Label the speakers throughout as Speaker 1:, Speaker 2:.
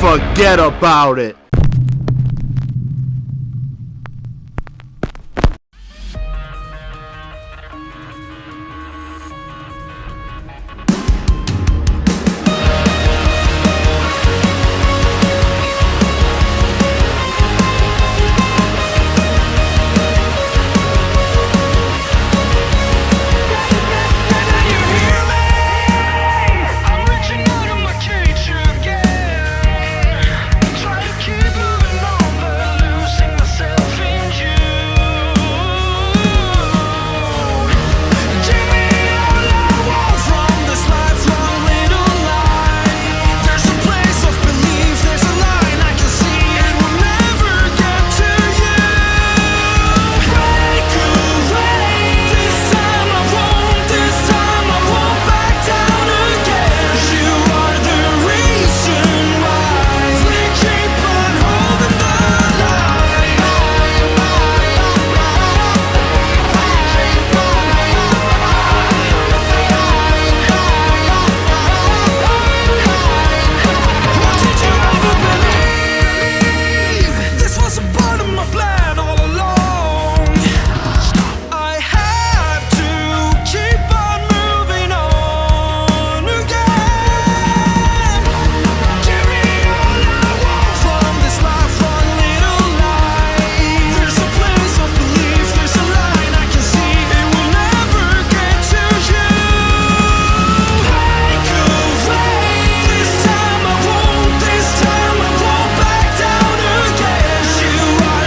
Speaker 1: Forget about it.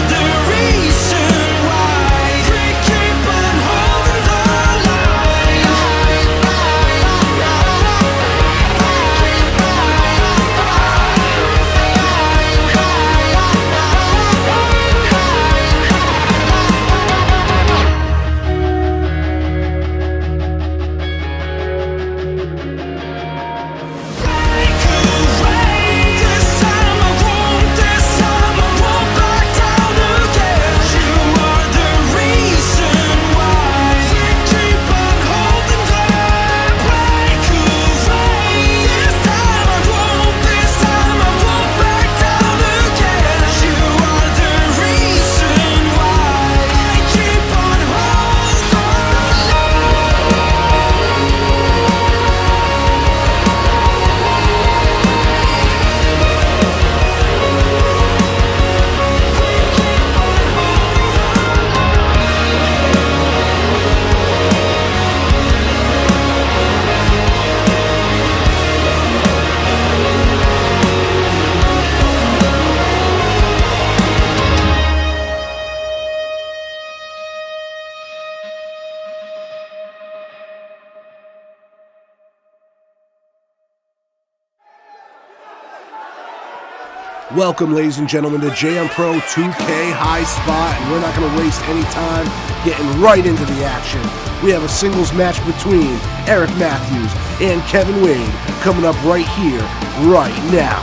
Speaker 2: The Welcome, ladies and gentlemen, to JMPRO2K HighSpot, and we're not going to waste any time getting right into the action. We have a singles match between Eric Matthews and Kevin Wade coming up right here, right now.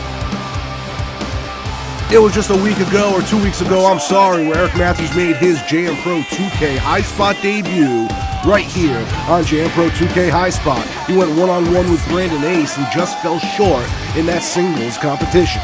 Speaker 2: It was just a week ago, or 2 weeks ago, I'm sorry, where Eric Matthews made his JMPRO2K HighSpot debut right here on JMPRO2K HighSpot. He went one-on-one with Brandon Ace and just fell short in that singles competition.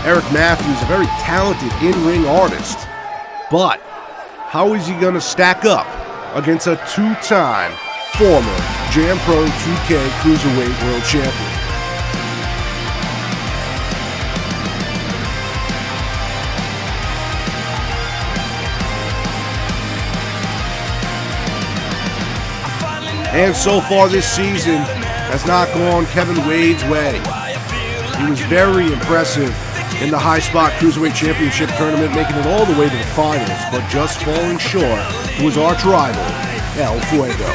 Speaker 2: Eric Matthews, a very talented in-ring artist, but how is he going to stack up against a two-time former JMPRO2K Cruiserweight World Champion? And so far this season has not gone Kevin Wade's way. He was very impressive in the HighSpot Cruiserweight Championship Tournament, making it all the way to the finals, but just falling short to his arch rival, El Fuego.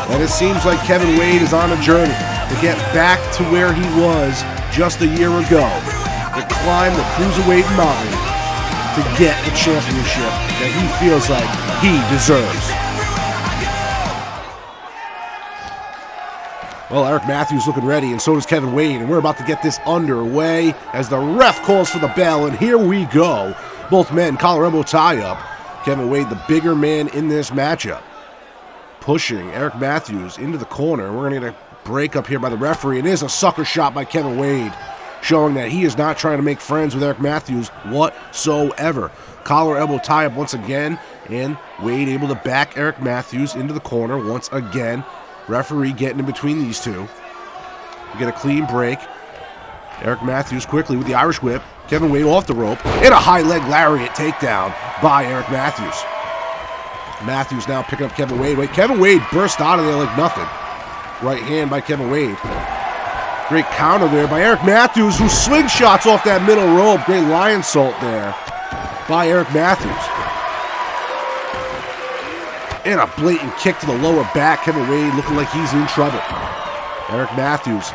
Speaker 2: And it seems like Kevin Wade is on a journey to get back to where he was just a year ago, to climb the Cruiserweight mountain, to get the championship that he feels like he deserves. Well, Eric Matthews looking ready, and so does Kevin Wade, and we're about to get this underway as the ref calls for the bell, and here we go. Both men, collar elbow tie-up. Kevin Wade, the bigger man in this matchup, pushing Eric Matthews into the corner. We're going to get a break up here by the referee, and it is a sucker shot by Kevin Wade, showing that he is not trying to make friends with Eric Matthews whatsoever. Collar elbow tie-up once again, and Wade able to back Eric Matthews into the corner once again. Referee getting in between these two. We get a clean break. Eric Matthews quickly with the Irish whip. Kevin Wade off the rope, and a high leg lariat takedown by Eric Matthews. Matthews now picking up Kevin Wade. Kevin Wade burst out of there like nothing. Right hand by Kevin Wade. Great counter there by Eric Matthews, who slingshots off that middle rope. Great lion salt there by Eric Matthews. And a blatant kick to the lower back. Kevin Wade looking like he's in trouble. Eric Matthews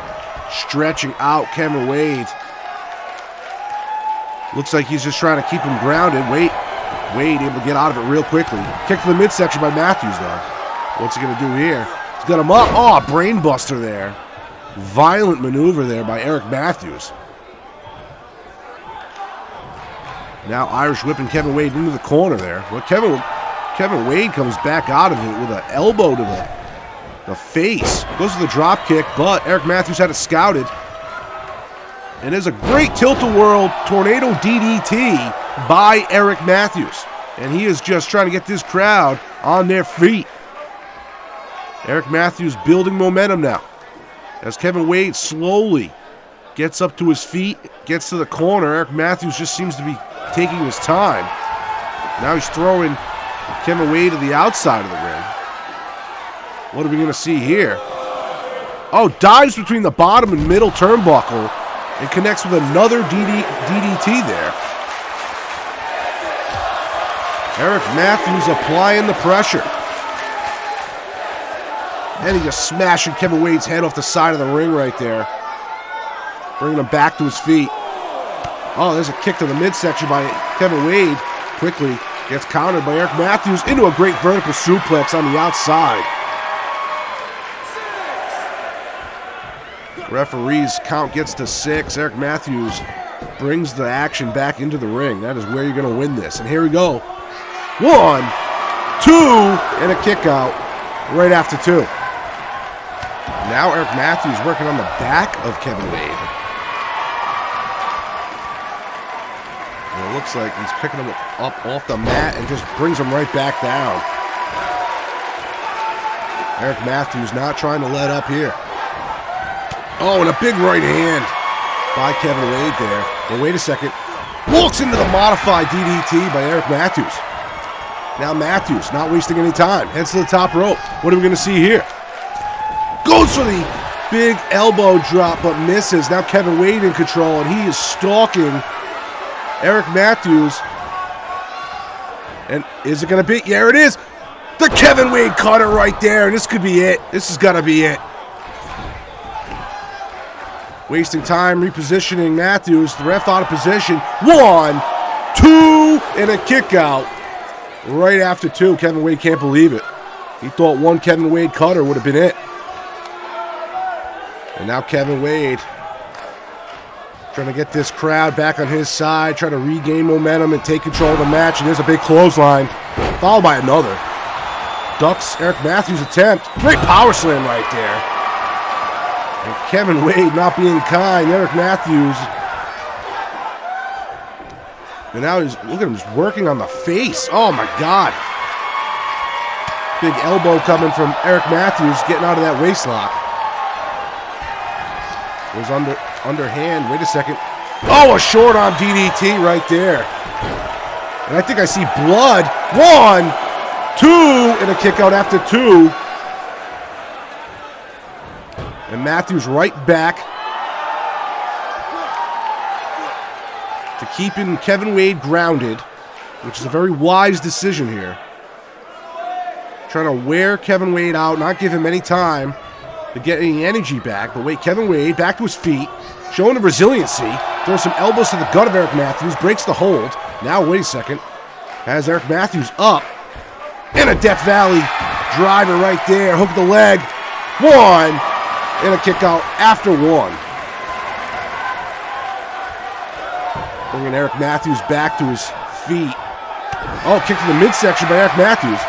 Speaker 2: stretching out Kevin Wade. Looks like he's just trying to keep him grounded. Wade able to get out of it real quickly. Kick to the midsection by Matthews, though. What's he going to do here? He's got him up. Oh, brain buster there. Violent maneuver there by Eric Matthews. Now Irish whipping Kevin Wade into the corner there. Well, Kevin Wade comes back out of it with an elbow to the face. Goes to the drop kick, but Eric Matthews had it scouted. And there's a great tilt-a-whirl tornado DDT by Eric Matthews. And he is just trying to get this crowd on their feet. Eric Matthews building momentum now, as Kevin Wade slowly gets up to his feet, gets to the corner. Eric Matthews just seems to be taking his time. Now he's throwing Kevin Wade to the outside of the ring. What are we going to see here? Oh, dives between the bottom and middle turnbuckle and connects with another DDT there. Eric Matthews applying the pressure. And he just smashing Kevin Wade's head off the side of the ring right there. Bringing him back to his feet. Oh, there's a kick to the midsection by Kevin Wade. Quickly gets countered by Eric Matthews into a great vertical suplex on the outside. Referee's count gets to 6. Eric Matthews brings the action back into the ring. That is where you're going to win this. And here we go. 1, 2, and a kick out right after 2. Now Eric Matthews working on the back of Kevin Wade. And it looks like he's picking him up off the mat and just brings him right back down. Eric Matthews not trying to let up here. Oh, and a big right hand by Kevin Wade there. But wait a second. Walks into the modified DDT by Eric Matthews. Now Matthews, not wasting any time, heads to the top rope. What are we going to see here? Goes for the big elbow drop, but misses. Now Kevin Wade in control, and he is stalking Eric Matthews. And is it going to be? Yeah, it is. The Kevin Wade cutter right there, and this could be it. This is going to be it. Wasting time, repositioning Matthews. The ref out of position. 1, 2, and a kick out. Right after 2, Kevin Wade can't believe it. He thought one Kevin Wade cutter would have been it. And now Kevin Wade trying to get this crowd back on his side, trying to regain momentum and take control of the match. And there's a big clothesline, followed by another. Ducks Eric Matthews' attempt. Great power slam right there. And Kevin Wade not being kind. Eric Matthews. And now he's, look at him, just working on the face. Oh my God. Big elbow coming from Eric Matthews, getting out of that waist lock. Goes underhand. Wait a second. Oh, a short arm DDT right there. And I think I see blood. 1, 2, and a kick out after 2. And Matthews right back to keeping Kevin Wade grounded, which is a very wise decision here. Trying to wear Kevin Wade out, not give him any time to get any energy back. But wait, Kevin Wade back to his feet, showing the resiliency. Throws some elbows to the gut of Eric Matthews, breaks the hold. Now, wait a second. Has Eric Matthews up. And a Death Valley driver right there. Hook the leg. 1. And a kick out after 1. Bringing Eric Matthews back to his feet. Oh, kick to the midsection by Eric Matthews.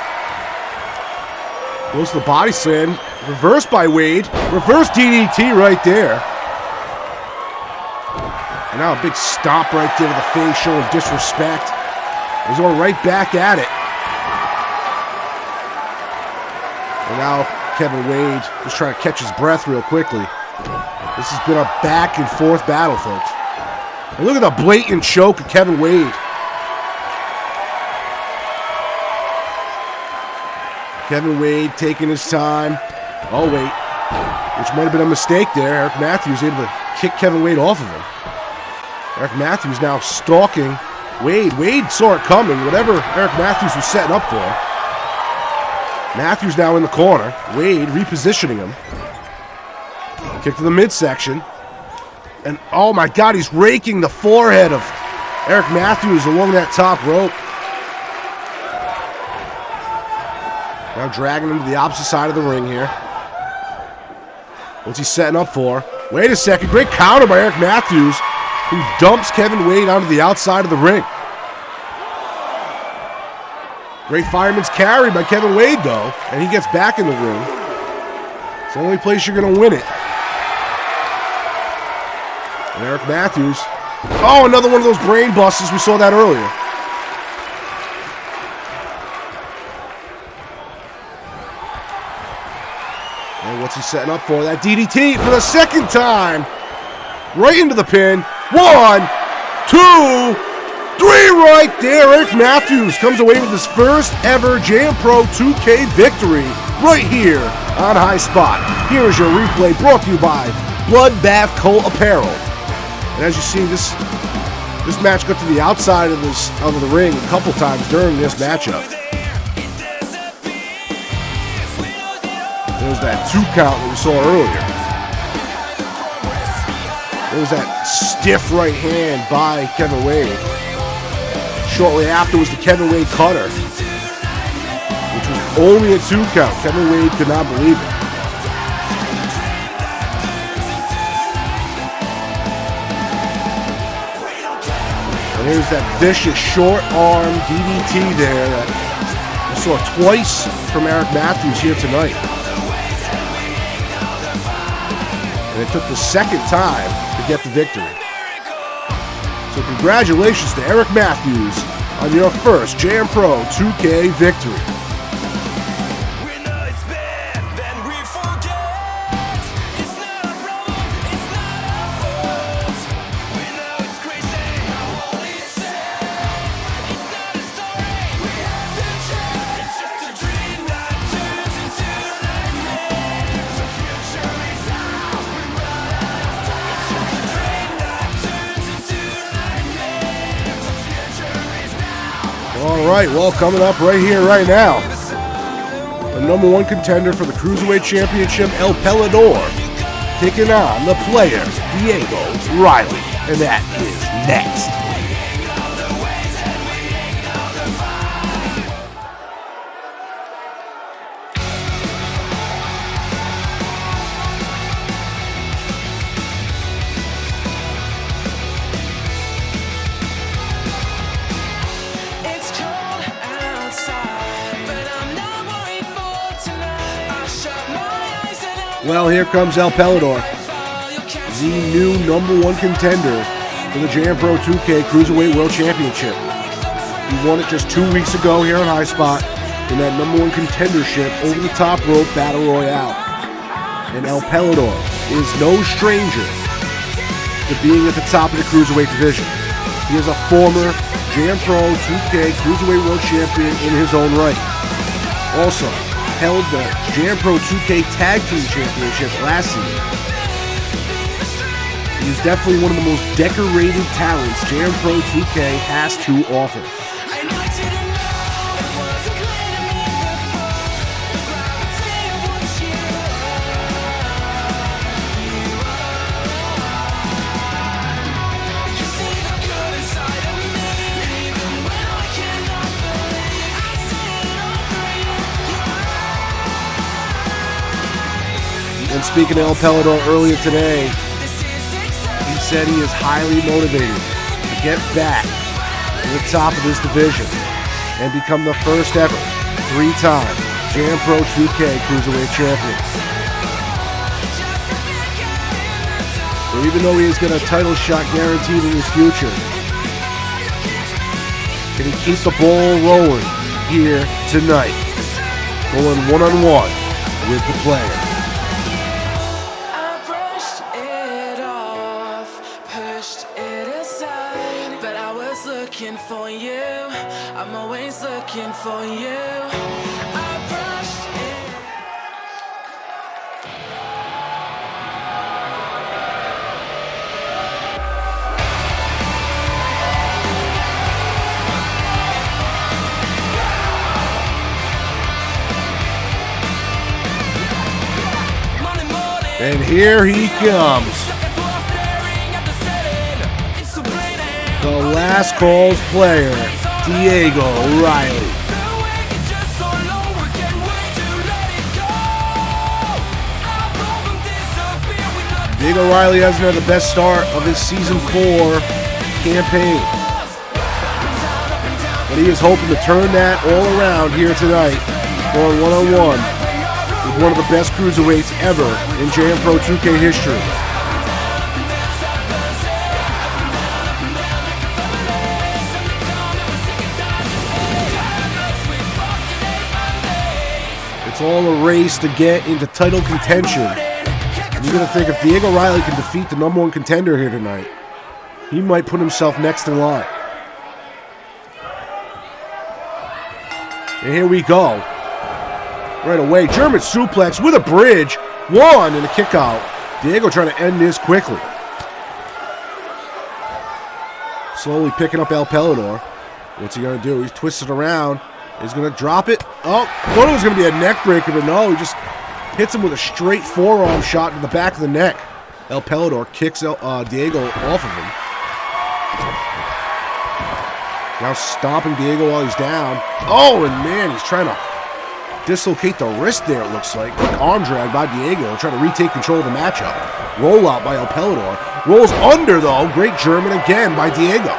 Speaker 2: Goes to the body slam. Reversed by Wade. Reverse DDT right there. And now a big stomp right there to the face, showing disrespect. He's going right back at it. And now Kevin Wade just trying to catch his breath real quickly. This has been a back and forth battle, folks. And look at the blatant choke of Kevin Wade. Kevin Wade taking his time. Oh, wait. Which might have been a mistake there. Eric Matthews able to kick Kevin Wade off of him. Eric Matthews now stalking Wade. Wade saw it coming, whatever Eric Matthews was setting up for. Matthews now in the corner. Wade repositioning him. Kick to the midsection. And oh my God, he's raking the forehead of Eric Matthews along that top rope. Now dragging him to the opposite side of the ring here. What's he setting up for? Wait a second. Great counter by Eric Matthews, who dumps Kevin Wade onto the outside of the ring. Great fireman's carry by Kevin Wade, though, and he gets back in the ring. It's the only place you're going to win it. And Eric Matthews. Oh, another one of those brain busters. We saw that earlier. And what's he setting up for? That DDT for the second time. Right into the pin. 1, 2, 3 right there. Eric Matthews comes away with his first ever JMPRO2K victory right here on HighSpot. Here is your replay brought to you by Bloodbath Co. Apparel. And as you see, this match got to the outside of the ring a couple times during this matchup. There was that 2 count that we saw earlier. There was that stiff right hand by Kevin Wade. Shortly after was the Kevin Wade cutter, which was only a 2 count. Kevin Wade could not believe it. And here's that vicious short arm DDT there that we saw twice from Eric Matthews here tonight. And it took the second time to get the victory. So congratulations to Eric Matthews on your first JMPRO2K victory. right, well, coming up right here, right now, the #1 contender for the Cruiserweight Championship, El Pelador, taking on the player, Diego Riley. And that is next. Well, here comes El Pelador, the new #1 contender for the JMPRO2K Cruiserweight World Championship. He won it just 2 weeks ago here on HighSpot in that #1 contendership over the top rope battle royale. And El Pelador is no stranger to being at the top of the Cruiserweight division. He is a former JMPRO2K Cruiserweight World Champion in his own right. Also, held the JMPRO2K Tag Team Championship last season. He's definitely one of the most decorated talents JMPRO2K has to offer. And speaking to El Pelador earlier today, he said he is highly motivated to get back to the top of this division and become the first ever 3-time JMPRO2K Cruiserweight Champion. So even though he has got a title shot guaranteed in his future, can he keep the ball rolling here tonight, going one-on-one with the player?
Speaker 3: Looking for you, I'm always looking for you. I brushed it.
Speaker 2: And here he comes. The last call's player, Diego Riley. Diego Riley hasn't had the best start of his Season 4 campaign, but he is hoping to turn that all around here tonight, going one-on-one with one of the best cruiserweights ever in JMPRO2K history. It's all a race to get into title contention. And you're going to think if Diego Riley can defeat the #1 contender here tonight, he might put himself next in line. And here we go. Right away, German suplex with a bridge. 1 and a kick out. Diego trying to end this quickly. Slowly picking up El Pelador. What's he going to do? He's twisted around. He's going to drop it. Oh, I thought it was going to be a neck breaker, but no, he just hits him with a straight forearm shot to the back of the neck. El Pelador kicks Diego off of him. Now stopping Diego while he's down. Oh, and man, he's trying to dislocate the wrist there, it looks like. Quick arm drag by Diego, trying to retake control of the matchup. Roll out by El Pelador. Rolls under, though. Great German again by Diego.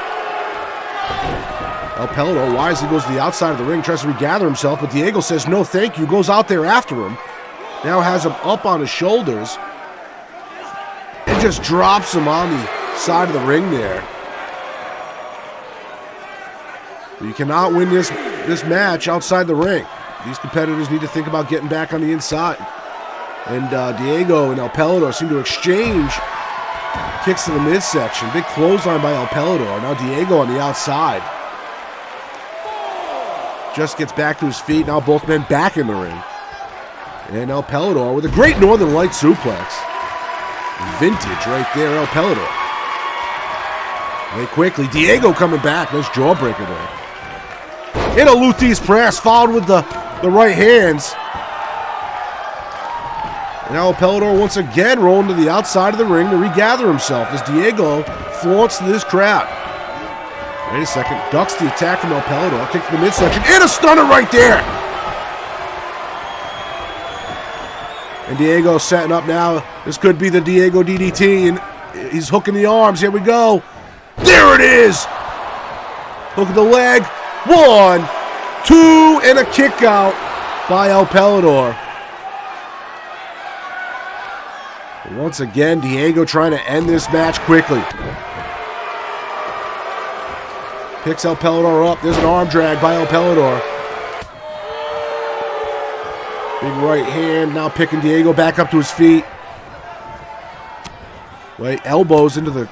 Speaker 2: El Pelador wisely goes to the outside of the ring, tries to regather himself, but Diego says no thank you, goes out there after him. Now has him up on his shoulders and just drops him on the side of the ring there. But you cannot win this match outside the ring. These competitors need to think about getting back on the inside. And Diego and El Pelador seem to exchange kicks to the midsection. Big clothesline by El Pelador. Now Diego on the outside. Just gets back to his feet. Now both men back in the ring. And El Pelador with a great Northern Light suplex. Vintage right there, El Pelador. Very quickly, Diego coming back. Nice jawbreaker there. In a Luthi's press, followed with the right hands. And now Pelidor once again rolling to the outside of the ring to regather himself as Diego flaunts to this crowd. Wait a second, ducks the attack from El Pelidor, kick to the midsection, and a stunner right there! And Diego setting up now. This could be the Diego DDT, and he's hooking the arms. Here we go. There it is! Hook of the leg. 1, 2, and a kick out by El Pelidor. Once again, Diego trying to end this match quickly. Picks El Pelidor up. There's an arm drag by El Pelidor. Big right hand, now picking Diego back up to his feet. Wait, elbows into the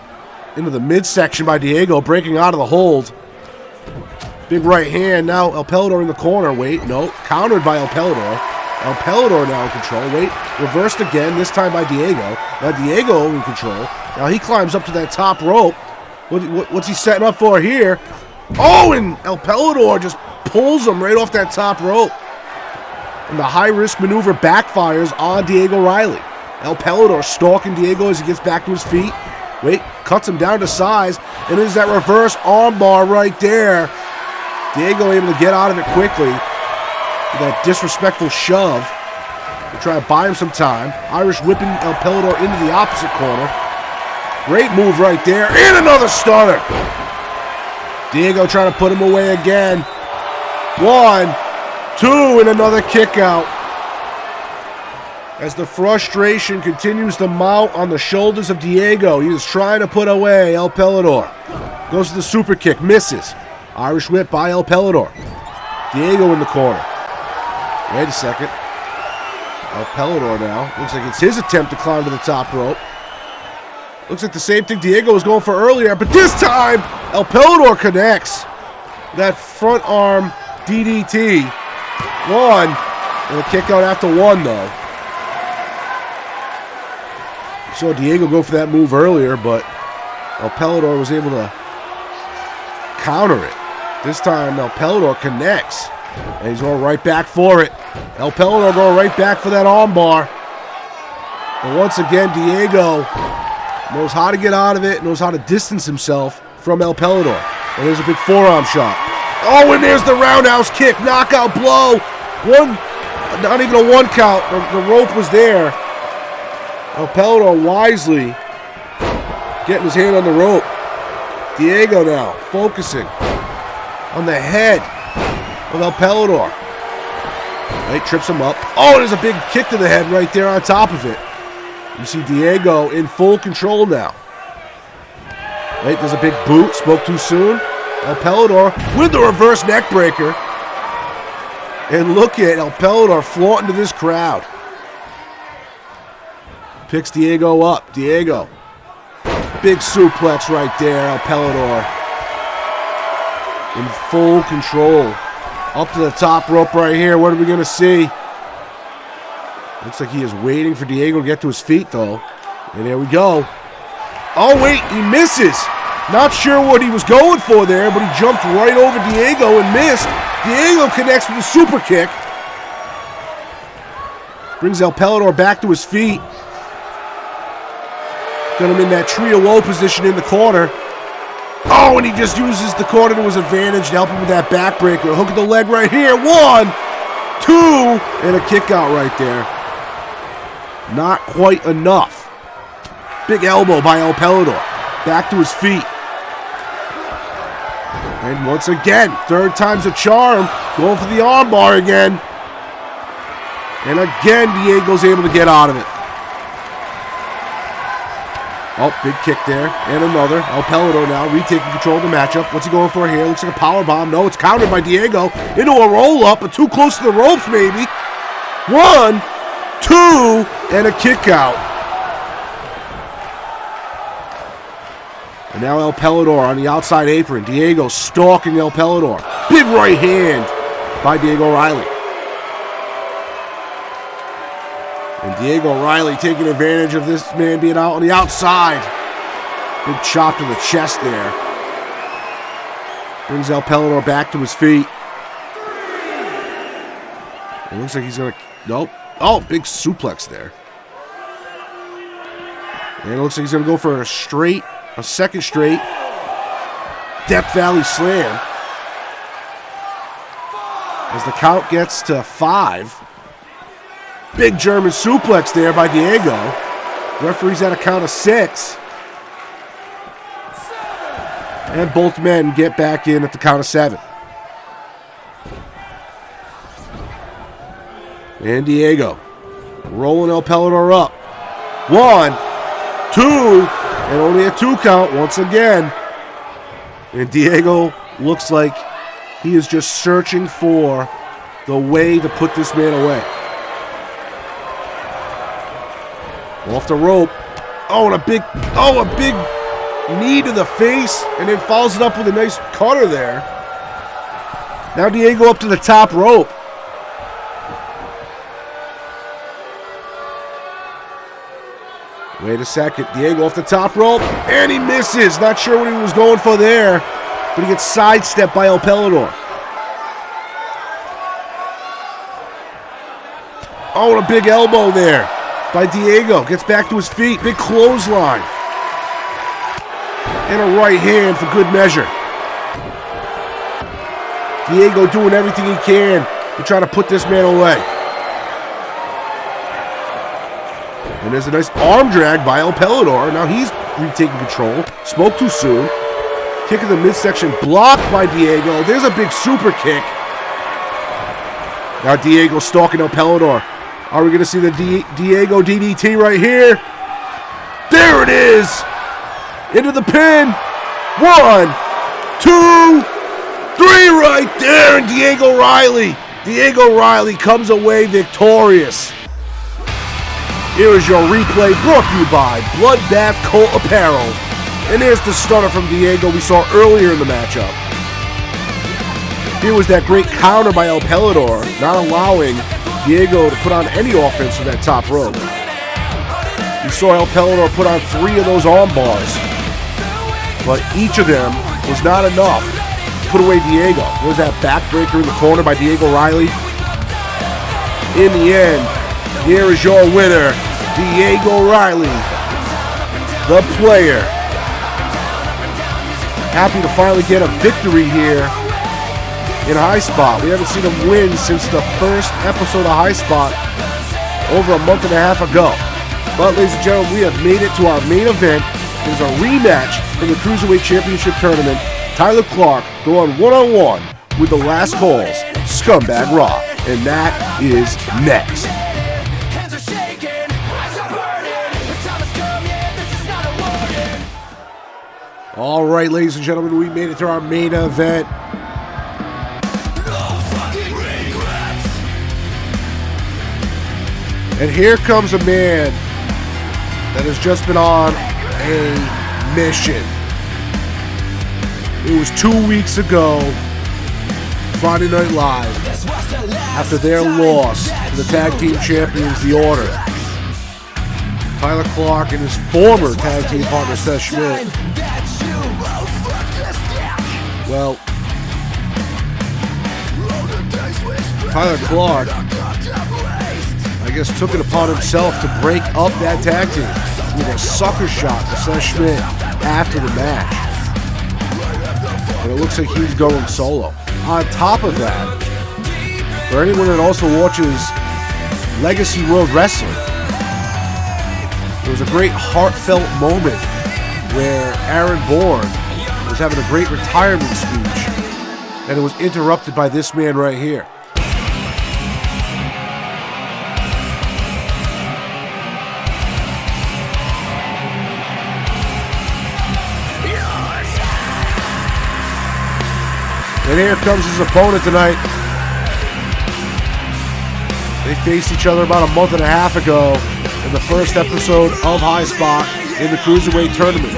Speaker 2: midsection by Diego, breaking out of the hold. Big right hand, now El Pelidor in the corner. Wait, no, countered by El Pelidor. El Pelidor now in control. Wait, reversed again, this time by Diego. Now Diego in control. Now he climbs up to that top rope. What's he setting up for here? Oh, and El Pelidor just pulls him right off that top rope. And the high-risk maneuver backfires on Diego Riley. El Pelidor stalking Diego as he gets back to his feet. Wait, cuts him down to size. And there's that reverse armbar right there. Diego able to get out of it quickly. With that disrespectful shove. To try to buy him some time. Irish whipping El Pelidor into the opposite corner. Great move right there. And another stunner. Diego trying to put him away again. 1, 2, and another kick out. As the frustration continues to mount on the shoulders of Diego. He is trying to put away El Pelidor. Goes to the super kick, misses. Irish whip by El Pelidor. Diego in the corner. Wait a second. El Pelidor now. Looks like it's his attempt to climb to the top rope. Looks like the same thing Diego was going for earlier, but this time El Pelidor connects. That front arm DDT. 1, and a kick out after 1 though. Saw Diego go for that move earlier, but El Pelidor was able to counter it. This time El Pelidor connects, and he's going right back for it. El Pelidor going right back for that armbar. And once again, Diego knows how to get out of it, knows how to distance himself from El Pelidor. And there's a big forearm shot. Oh, and there's the roundhouse kick, knockout blow. Not even a 1 count. The rope was there. El Pelidor wisely getting his hand on the rope. Diego now focusing on the head of El Pelidor. Right, trips him up. Oh, there's a big kick to the head right there on top of it. You see Diego in full control now. Right, there's a big boot. Spoke too soon. El Pelidor with the reverse neck breaker. And look at El Pelidor flaunting to this crowd. Picks Diego up. Diego. Big suplex right there. El Pelidor in full control. Up to the top rope right here. What are we going to see? Looks like he is waiting for Diego to get to his feet, though. And there we go. Oh, wait. He misses. Not sure what he was going for there, but he jumped right over Diego and missed. Diego connects with a super kick. Brings El Pelidor back to his feet. Got him in that trio low position in the corner. Oh, and he just uses the corner to his advantage to help him with that backbreaker. Hook of the leg right here. 1, 2, and a kick out right there. Not quite enough. Big elbow by El Pelidor. Back to his feet. And once again, 3rd time's a charm. Going for the armbar again. And again, Diego's able to get out of it. Oh, big kick there. And another. El Pelidor now retaking control of the matchup. What's he going for here? Looks like a power bomb. No, it's countered by Diego. Into a roll-up, but too close to the ropes, maybe. 1, 2, and a kick out. And now El Pelidor on the outside apron. Diego stalking El Pelidor. Big right hand by Diego Riley. And Diego Riley taking advantage of this man being out on the outside. Big chop to the chest there. Brings El Pelidor back to his feet. It looks like he's going to... Nope. Oh, big suplex there. And it looks like he's going to go for a second straight Death Valley Slam. As the count gets to 5. Big German suplex there by Diego. Referee's at a count of 6. And both men get back in at the count of 7. And Diego rolling El Pelidor up. 1, 2, and only a 2 count once again. And Diego looks like he is just searching for the way to put this man away. Off the rope. Oh, and a big knee to the face, and then follows it up with a nice cutter there. Now Diego up to the top rope. Wait a second. Diego off the top rope, and he misses. Not sure what he was going for there, but he gets sidestepped by El Pelidor. Oh, and a big elbow there by Diego. Gets back to his feet. Big clothesline. And a right hand for good measure. Diego doing everything he can to try to put this man away. And there's a nice arm drag by El Pelidor. Now he's retaking control. Spoke too soon. Kick in the midsection blocked by Diego. There's a big super kick. Now Diego stalking El Pelidor. Are we going to see the Diego DDT right here? There it is. Into the pin. 1, 2, 3 right there. And Diego Riley comes away victorious. Here is your replay brought to you by Bloodbath Colt Apparel. And here's the stunner from Diego we saw earlier in the matchup. Here was that great counter by El Pelidor, not allowing Diego to put on any offense from that top rope. We saw El Pelidor put on 3 of those arm bars, but each of them was not enough to put away Diego. There was that backbreaker in the corner by Diego Riley. In the end, here is your winner, Diego Riley, the player. Happy to finally get a victory here in HighSpot. We haven't seen him win since the first episode of HighSpot over a month and a half ago. But ladies and gentlemen, we have made it to our main event. There's a rematch from the Cruiserweight Championship Tournament. Tyler Clark going one-on-one with the Last Calls, Scumbag Raw. And that is next. All right, ladies and gentlemen, we made it to our main event. And here comes a man that has just been on a mission. It was 2 weeks ago, Friday Night Live, after their loss to the tag team champions, The Order. Tyler Clark and his former tag team partner, Seth Schmidt. Well, Tyler Clark, I guess, took it upon himself to break up that tag team with a sucker shot to Seth Schmidt after the match. And it looks like he's going solo. On top of that, for anyone that also watches Legacy Road Wrestling, there was a great heartfelt moment where Aaron Bourne was having a great retirement speech, and it was interrupted by this man right here. And here comes his opponent tonight. They faced each other about a month and a half ago in the first episode of HighSpot in the Cruiserweight Tournament.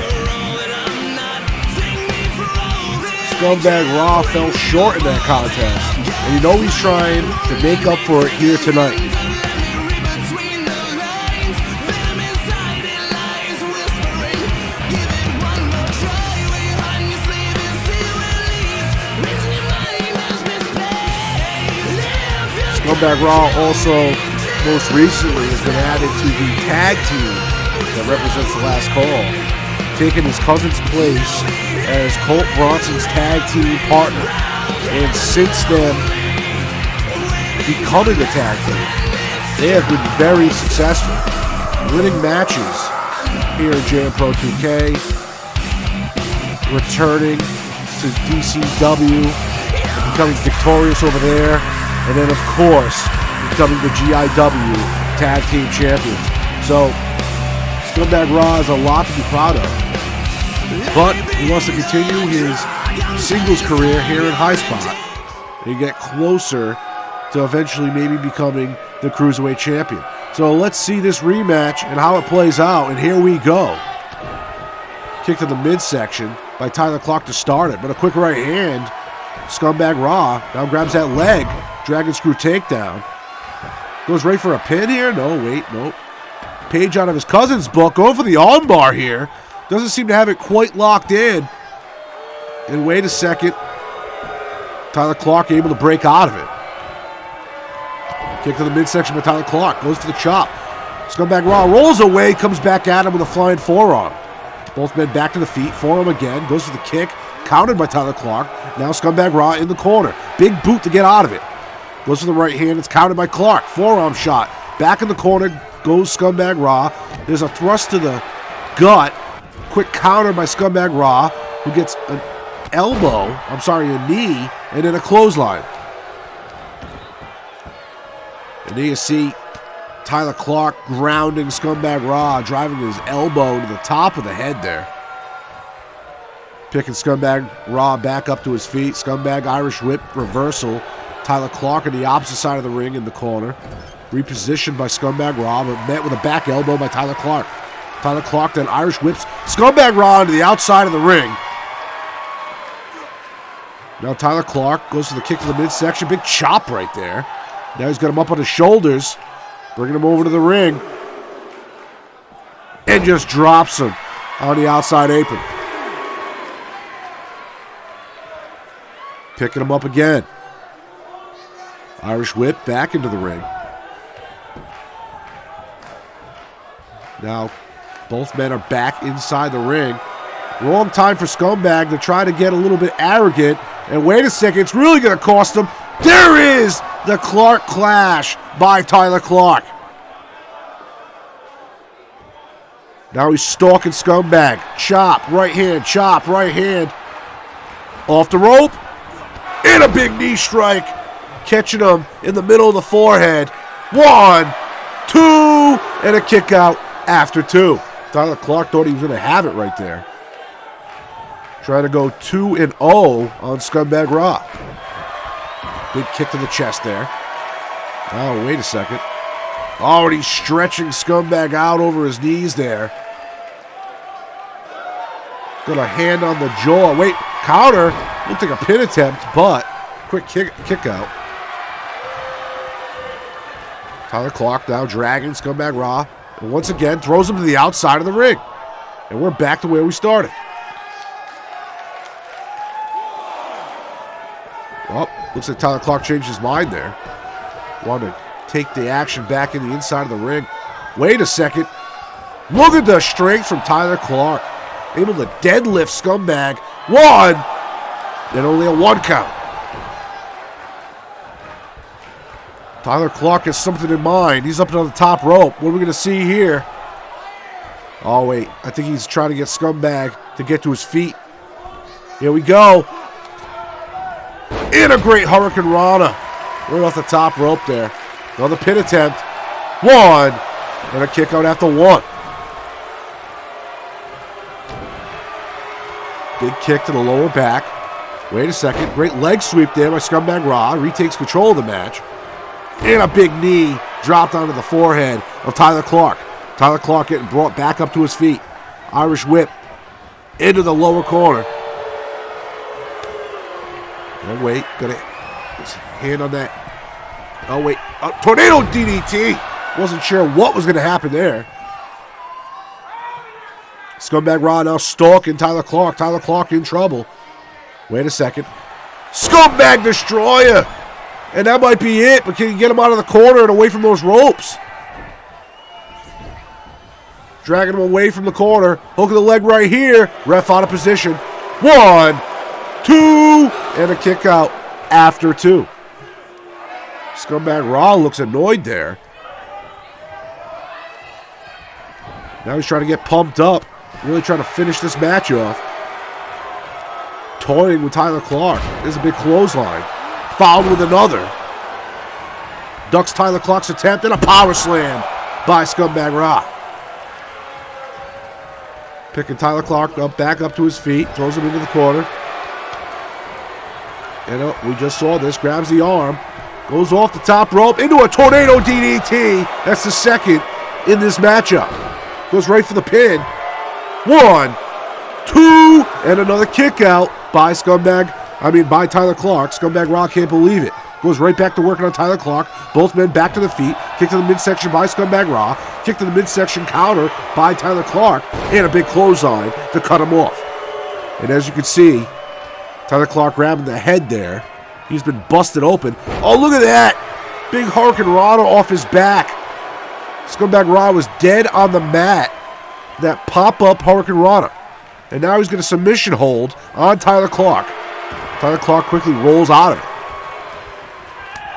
Speaker 2: Scumbag Raw fell short in that contest, and you know he's trying to make up for it here tonight. Scumbag Raw also most recently has been added to the tag team that represents the Last Call, taking his cousin's place as Colt Bronson's tag team partner. And since then, becoming a tag team, they have been very successful, winning matches here in JMPRO2K, returning to DCW, becoming victorious over there, and then of course becoming the GIW Tag Team Champions. So Scumbag Raw has a lot to be proud of, but he wants to continue his singles career here in HighSpot and get closer to eventually maybe becoming the Cruiserweight Champion. So let's see this rematch and how it plays out, and here we go. Kick to the midsection by Tyler Clark to start it, but a quick right hand. Scumbag Raw now grabs that leg. Dragon Screw takedown. Goes right for a pin here. No, wait, nope. Page out of his cousin's book. Going for the armbar here. Doesn't seem to have it quite locked in. And wait a second. Tyler Clark able to break out of it. Kick to the midsection by Tyler Clark. Goes for the chop. Scumbag Raw rolls away. Comes back at him with a flying forearm. Both men back to the feet. Forearm again. Goes for the kick. Countered by Tyler Clark. Now Scumbag Raw in the corner. Big boot to get out of it. Goes for the right hand. It's countered by Clark. Forearm shot. Back in the corner goes Scumbag Raw. There's a thrust to the gut. Quick counter by Scumbag Raw, who gets an a knee, and then a clothesline. And there you see Tyler Clark grounding Scumbag Raw, driving his elbow to the top of the head there. Picking Scumbag Raw back up to his feet. Scumbag Irish Whip reversal. Tyler Clark on the opposite side of the ring in the corner. Repositioned by Scumbag Raw, but met with a back elbow by Tyler Clark. Tyler Clark then Irish whips Scumbag Raw to the outside of the ring. Now Tyler Clark goes for the kick to the midsection. Big chop right there. Now he's got him up on his shoulders, bringing him over to the ring. And just drops him on the outside apron. Picking him up again. Irish whip back into the ring. Now, both men are back inside the ring. Wrong time for Scumbag to try to get a little bit arrogant. And wait a second, it's really going to cost him. There is the Clark Clash by Tyler Clark. Now he's stalking Scumbag. Chop, right hand, chop, right hand. Off the rope. And a big knee strike. Catching him in the middle of the forehead. 1, 2, and a kick out after 2. Tyler Clark thought he was going to have it right there. Trying to go 2-0 on Scumbag Raw. Big kick to the chest there. Oh, wait a second. Already stretching Scumbag out over his knees there. Got a hand on the jaw. Wait, counter. Looked like a pin attempt, but quick kick out. Tyler Clark now dragging Scumbag Raw. And once again, throws him to the outside of the ring. And we're back to where we started. Well, looks like Tyler Clark changed his mind there. Wanted to take the action back in the inside of the ring. Wait a second. Look at the strength from Tyler Clark. Able to deadlift Scumbag. 1, and only a 1 count. Tyler Clark has something in mind. He's up on the top rope. What are we going to see here? Oh, wait. I think he's trying to get Scumbag to get to his feet. Here we go. And a great Hurricane Rana. Right off the top rope there. Another pin attempt. 1, and a kick out after 1. Big kick to the lower back. Wait a second. Great leg sweep there by Scumbag Raw. Retakes control of the match. And a big knee dropped onto the forehead of Tyler Clark. Tyler Clark getting brought back up to his feet. Irish whip into the lower corner. Oh, wait. Got his hand on that. Oh, wait. Tornado DDT. Wasn't sure what was going to happen there. Scumbag Raw now stalking Tyler Clark. Tyler Clark in trouble. Wait a second. Scumbag Destroyer. And that might be it, but can you get him out of the corner and away from those ropes? Dragging him away from the corner. Hook of the leg right here. Ref out of position. 1, 2, and a kick out after 2. Scumbag Raw looks annoyed there. Now he's trying to get pumped up. Really trying to finish this match off. Toying with Tyler Clark. There's a big clothesline. Fouled with another. Ducks Tyler Clark's attempt and a power slam by Scumbag Raw. Picking Tyler Clark up, back up to his feet. Throws him into the corner. And we just saw this. Grabs the arm. Goes off the top rope into a tornado DDT. That's the second in this matchup. Goes right for the pin. 1, 2, and another kick out by by Tyler Clark. Scumbag Raw can't believe it. Goes right back to working on Tyler Clark. Both men back to the feet. Kick to the midsection by Scumbag Raw. Kick to the midsection counter by Tyler Clark. And a big clothesline to cut him off. And as you can see, Tyler Clark grabbing the head there. He's been busted open. Oh, look at that. Big Hurricane Rana off his back. Scumbag Raw was dead on the mat. That pop-up Hurricane Rana. And now he's going to submission hold on Tyler Clark. Tyler Clark quickly rolls out of it.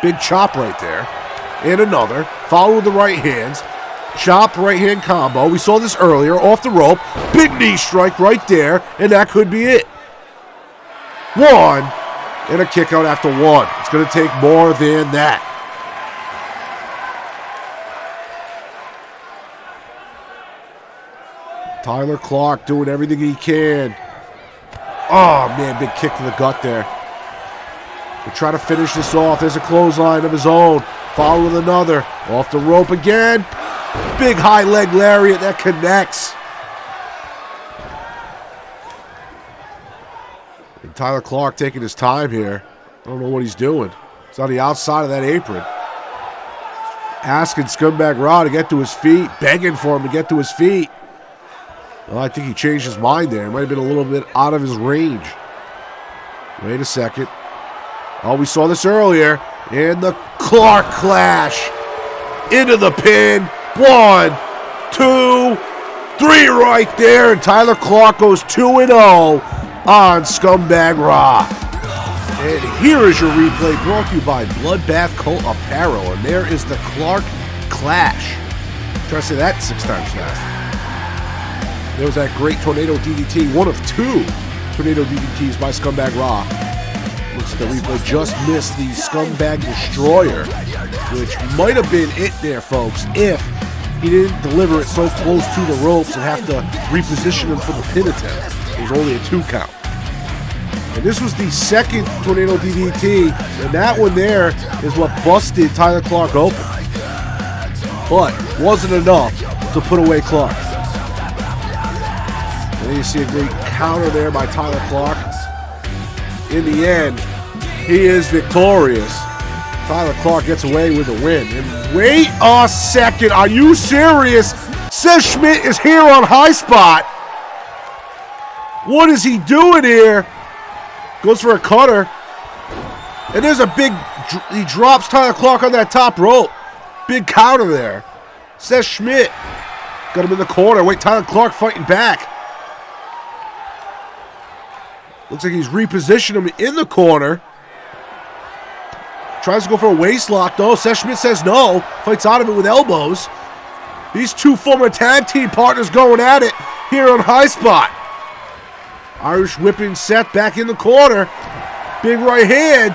Speaker 2: Big chop right there. And another. Followed with the right hands. Chop right hand combo. We saw this earlier. Off the rope. Big knee strike right there. And that could be it. 1. And a kick out after 1. It's going to take more than that. Tyler Clark doing everything he can. Oh, man, big kick to the gut there. We'll try to finish this off. There's a clothesline of his own. Followed with another. Off the rope again. Big high leg lariat that connects. And Tyler Clark taking his time here. I don't know what he's doing. He's on the outside of that apron. Asking Scumbag Raw to get to his feet. Begging for him to get to his feet. Well, I think he changed his mind there. It might have been a little bit out of his range. Wait a second. Oh, we saw this earlier. And the Clark Clash. Into the pin. 1, 2, 3 right there. And Tyler Clark goes 2-0 on Scumbag Raw. And here is your replay brought to you by Bloodbath Cult Apparel. And there is the Clark Clash. Try to say that 6 times fast. There was that great Tornado DDT, one of 2 Tornado DDTs by Scumbag Raw. Looks like the replay just missed the Scumbag Destroyer, which might have been it there, folks, if he didn't deliver it so close to the ropes and have to reposition him for the pin attempt. It was only a 2 count. And this was the second Tornado DDT, and that one there is what busted Tyler Clark open. But wasn't enough to put away Clark. And then you see a great counter there by Tyler Clark. In the end, he is victorious. Tyler Clark gets away with a win. And wait a second, are you serious? Seth Schmidt is here on HighSpot. What is he doing here? Goes for a cutter. And there's a big, he drops Tyler Clark on that top rope. Big counter there. Seth Schmidt got him in the corner. Wait, Tyler Clark fighting back. Looks like he's repositioned him in the corner. Tries to go for a waist lock, though. Seth Schmidt says no. Fights out of it with elbows. These 2 former tag team partners going at it here on HighSpot. Irish whipping Seth back in the corner. Big right hand.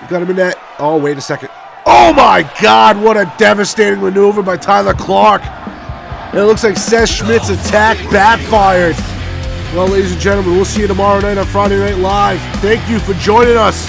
Speaker 2: Got him in that. Oh, wait a second. Oh, my God. What a devastating maneuver by Tyler Clark. And it looks like Seth Schmidt's attack backfired. Well, ladies and gentlemen, we'll see you tomorrow night on Friday Night Live. Thank you for joining us.